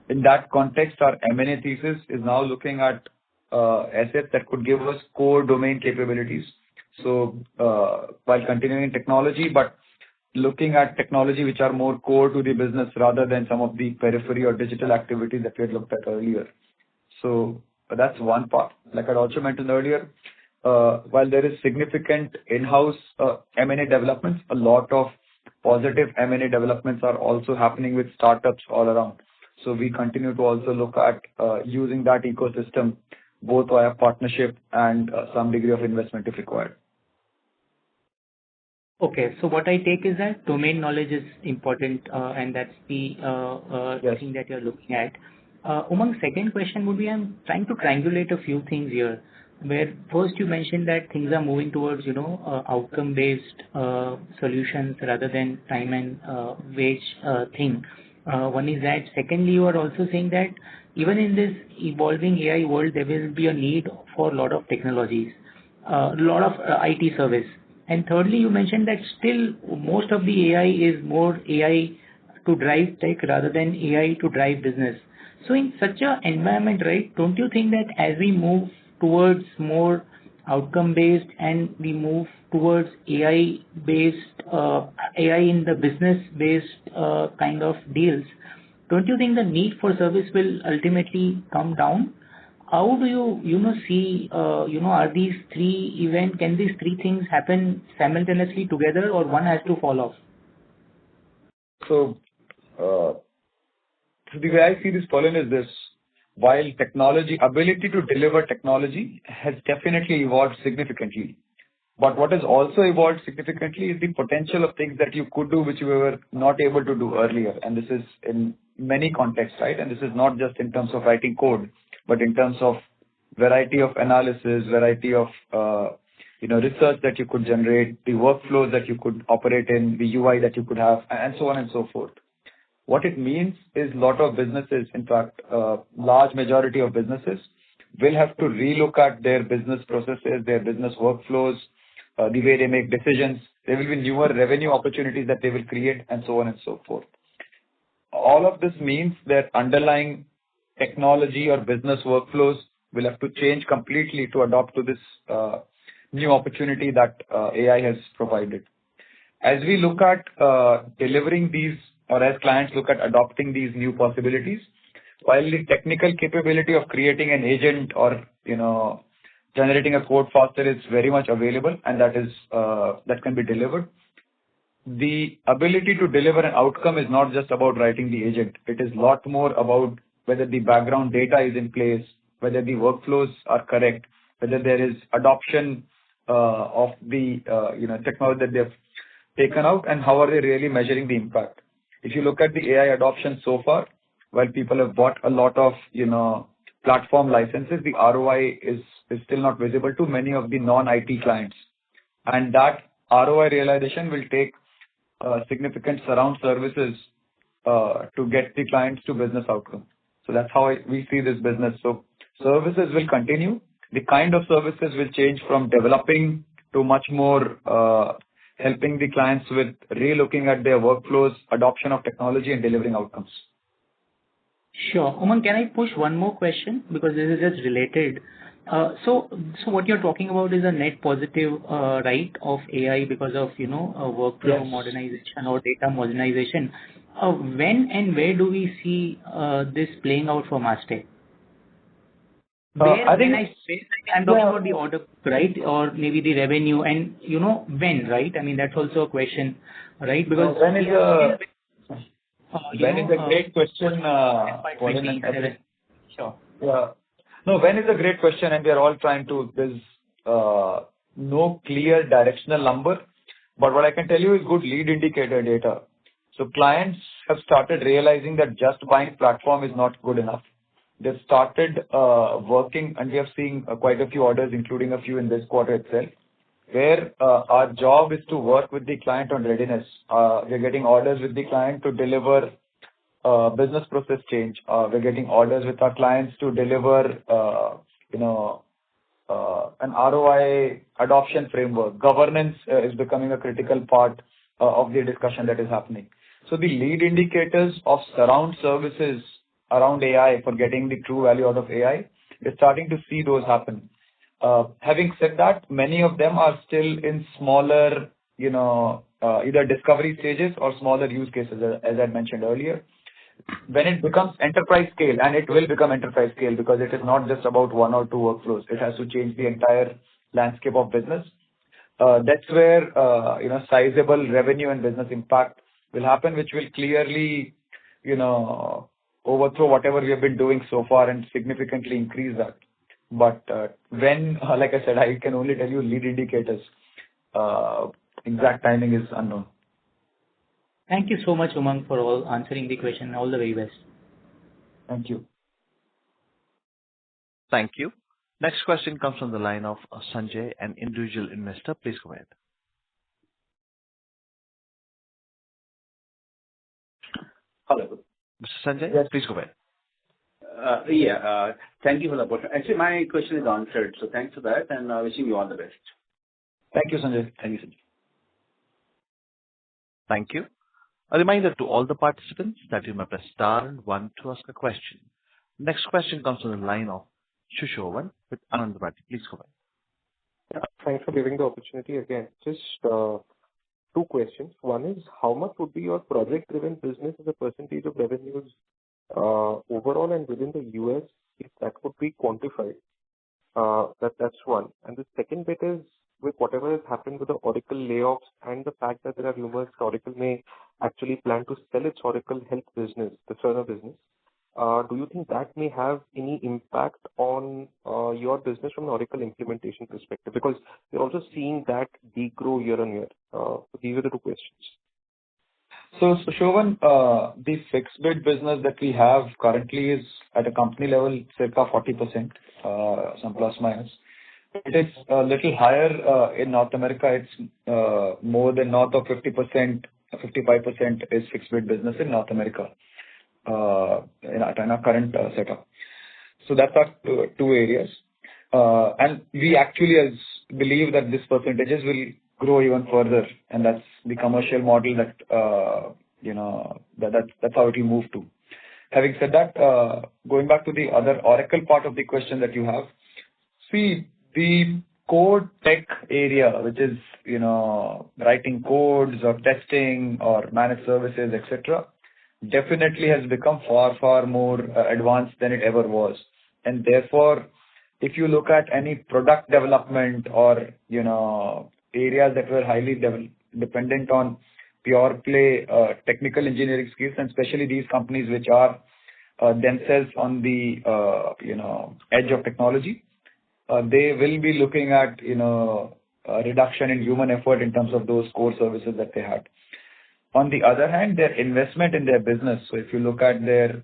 In that context, our M&A thesis is now looking at assets that could give us core domain capabilities. So while continuing in technology, but looking at technology which are more core to the business rather than some of the periphery or digital activities that we had looked at earlier. So that's one part. Like I also mentioned earlier, while there is significant in-house M&A developments, a lot of positive M&A developments are also happening with startups all around. So we continue to also look at using that ecosystem both via partnership and some degree of investment if required. Okay. So what I take is that domain knowledge is important, and that's the Yes. thing that you're looking at. Umang, second question would be, I'm trying to triangulate a few things here, where first you mentioned that things are moving towards, outcome-based solutions rather than time and wage thing. One is that. Secondly, you are also saying that even in this evolving AI world, there will be a need for a lot of technologies, a lot of IT service. And thirdly, you mentioned that still most of the AI is more AI to drive tech rather than AI to drive business. So in such an environment, right, don't you think that as we move towards more outcome-based and we move towards AI-based, AI in the business-based kind of deals, don't you think the need for service will ultimately come down? How do you see, are these can these three things happen simultaneously together, or one has to fall off? So the way I see this, Prolin, is this. While ability to deliver technology has definitely evolved significantly. But what has also evolved significantly is the potential of things that you could do which you were not able to do earlier. And this is in many contexts, right? And this is not just in terms of writing code, but in terms of variety of analysis, variety of research that you could generate, the workflows that you could operate in, the UI that you could have, and so on and so forth. What it means is a lot of businesses, in fact, large majority of businesses will have to relook at their business processes, their business workflows, the way they make decisions. There will be newer revenue opportunities that they will create, and so on and so forth. All of this means that underlying technology or business workflows will have to change completely to adopt to this new opportunity that AI has provided. As we look at delivering these, or as clients look at adopting these new possibilities, while the technical capability of creating an agent or generating a code faster is very much available, and that can be delivered, the ability to deliver an outcome is not just about writing the agent. It is a lot more about whether the background data is in place, whether the workflows are correct, whether there is adoption of the technology that they've taken out, and how are they really measuring the impact. If you look at the AI adoption so far, while people have bought a lot of platform licenses, the ROI is still not visible to many of the non-IT clients. And that ROI realization will take significant surround services to get the clients to business outcome. So that's how we see this business. So services will continue. The kind of services will change from developing to much more helping the clients with re-looking at their workflows, adoption of technology, and delivering outcomes. Sure. Umang, can I push one more question? Because this is just related. So what you're talking about is a net positive, right, of AI because of, workflow modernization or data modernization. When and where do we see this playing out for Mastek? I'm talking about the order, right? Or maybe the revenue and, when, right? I mean, that's also a question, right? Because when is a great question. Sure. Yeah. No, when is a great question, and we are all trying to, there's no clear directional number, but what I can tell you is good lead indicator data. So clients have started realizing that just buying platform is not good enough. They've started working, and we have seen quite a few orders, including a few in this quarter itself, where our job is to work with the client on readiness. We're getting orders with the client to deliver business process change. We're getting orders with our clients to deliver, an ROI adoption framework. Governance is becoming a critical part of the discussion that is happening. So the lead indicators of surround services around AI for getting the true value out of AI, we're starting to see those happen. Having said that, many of them are still in smaller, either discovery stages or smaller use cases, as I mentioned earlier. When it becomes enterprise scale, and it will become enterprise scale because it is not just about one or two workflows, it has to change the entire landscape of business. That's where, sizable revenue and business impact will happen, which will clearly, overthrow whatever we have been doing so far and significantly increase that. But when, like I said, I can only tell you lead indicators. Exact timing is unknown. Thank you so much, Umang, for all answering the question. All the very best. Thank you. Thank you. Next question comes from the line of Sanjay, an individual investor. Please go ahead. Hello. Mr. Sanjay, please go ahead. Thank you for the opportunity. Actually, my question is answered, so thanks for that, and wishing you all the best. Thank you, Sanjay. Thank you, Sanjay. Thank you. A reminder to all the participants that you may press star and one to ask a question. Next question comes from the line of Shushovan with Anand Rathi. Please go ahead. Thanks for giving the opportunity again. Just two questions. One is, how much would be your project-driven business as a percentage of revenues overall and within the US, if that could be quantified? That's one. And the second bit is, with whatever has happened with the Oracle layoffs and the fact that there are rumors Oracle may actually plan to sell its Oracle Health business, the Cerner business, do you think that may have any impact on your business from an Oracle implementation perspective? Because we're also seeing that degrow year on year. So these are the two questions. So Shovan, the fixed bid business that we have currently is at a company level, circa 40%, some plus minus. It is a little higher in North America. It's more than north of 50%, 55% is fixed bid business in North America in our current setup. So that's our two areas. And we actually believe that these percentages will grow even further, and that's the commercial model that that's how it will move to. Having said that, going back to the other Oracle part of the question that you have, see, the code tech area, which is writing codes or testing or managed services, etc., definitely has become far more advanced than it ever was. And therefore, if you look at any product development or areas that were highly dependent on pure play technical engineering skills, and especially these companies which are themselves on the edge of technology, they will be looking at a reduction in human effort in terms of those core services that they had. On the other hand, their investment in their business, so if you look at their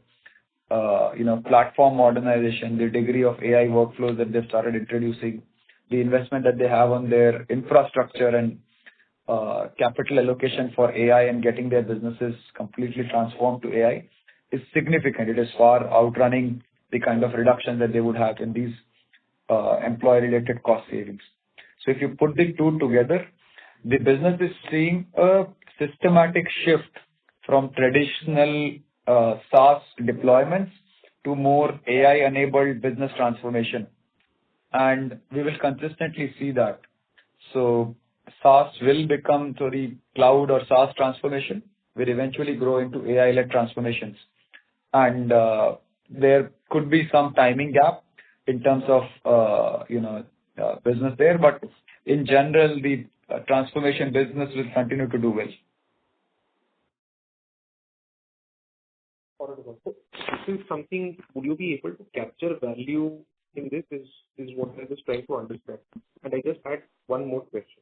platform modernization, the degree of AI workflows that they've started introducing, the investment that they have on their infrastructure and capital allocation for AI and getting their businesses completely transformed to AI is significant. It is far outrunning the kind of reduction that they would have in these employee-related cost savings. So if you put the two together, the business is seeing a systematic shift from traditional SaaS deployments to more AI-enabled business transformation. And we will consistently see that. So SaaS will become the cloud or SaaS transformation will eventually grow into AI-led transformations. And there could be some timing gap in terms of business there, but in general, the transformation business will continue to do well. This is something, would you be able to capture value in this is what I was trying to understand. And I just had one more question.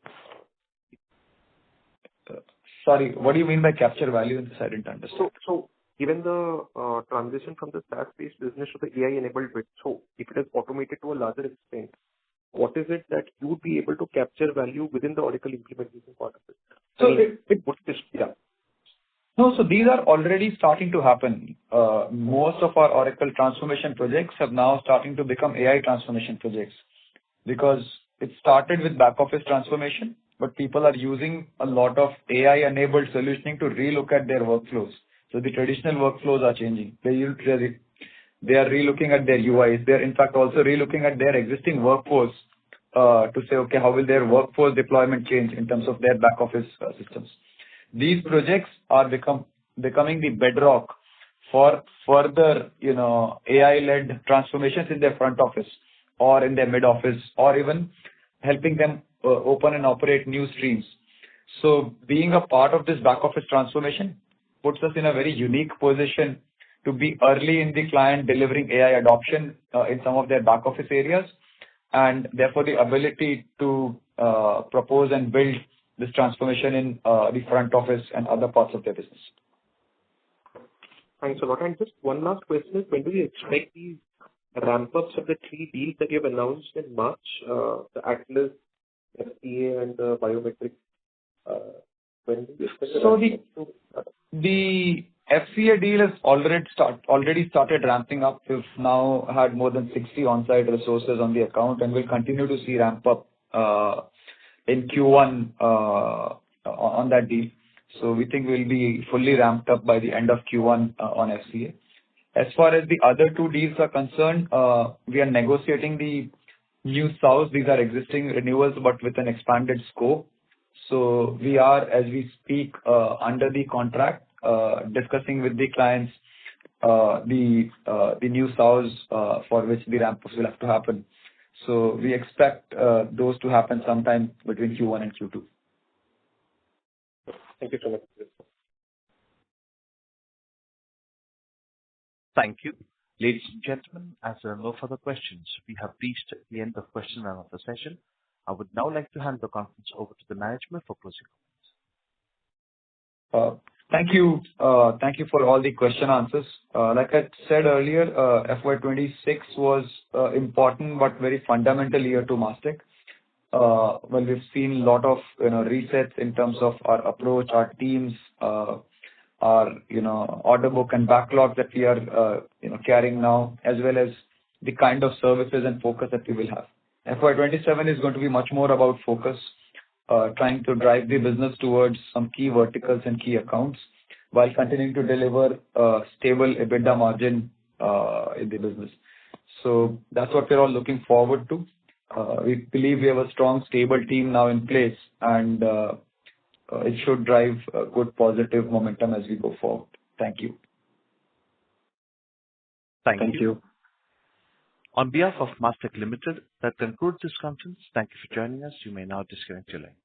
Sorry, what do you mean by capture value in this? I didn't understand. So given the transition from the SaaS-based business to the AI-enabled bit, so if it is automated to a larger extent, what is it that you would be able to capture value within the Oracle implementation part of it? So No, so these are already starting to happen. Most of our Oracle transformation projects have now starting to become AI transformation projects because it started with back office transformation, but people are using a lot of AI-enabled solutioning to relook at their workflows. So the traditional workflows are changing. They are relooking at their UIs. They're in fact also relooking at their existing workforce to say, okay, how will their workforce deployment change in terms of their back office systems? These projects are becoming the bedrock for further, AI-led transformations in their front office or in their mid office, or even helping them open and operate new streams. So being a part of this back office transformation puts us in a very unique position to be early in the client delivering AI adoption in some of their back office areas, and therefore the ability to propose and build this transformation in the front office and other parts of their business. Thanks a lot. And just one last question is, when do you expect these ramp-ups of the 3 deals that you have announced in March, the Atlas, FCA, and the biometric? When do you expect the FCA deal has already started ramping up. We've now had more than 60 on-site resources on the account, and we'll continue to see ramp up in Q1 on that deal. So we think we'll be fully ramped up by the end of Q1 on FCA. As far as the other 2 deals are concerned, we are negotiating the new SOUs. These are existing renewals, but with an expanded scope. So we are, as we speak, under the contract, discussing with the clients the new SOUs for which the ramp-ups will have to happen. So we expect those to happen sometime between Q1 and Q2. Thank you so much. Thank you. Ladies and gentlemen, as there are no further questions, we have reached the end of question and answer session. I would now like to hand the conference over to the management for closing comments. Thank you. Thank you for all the question answers. Like I said earlier, FY26 was important but very fundamental year to Mastek. When we've seen a lot of resets in terms of our approach, our teams, our order book and backlog that we are carrying now, as well as the kind of services and focus that we will have. FY27 is going to be much more about focus, trying to drive the business towards some key verticals and key accounts while continuing to deliver stable EBITDA margin in the business. So that's what we're all looking forward to. We believe we have a strong, stable team now in place, and it should drive a good positive momentum as we go forward. Thank you. Thank you. On behalf of Mastek Ltd, that concludes this conference. Thank you for joining us. You may now disconnect your line.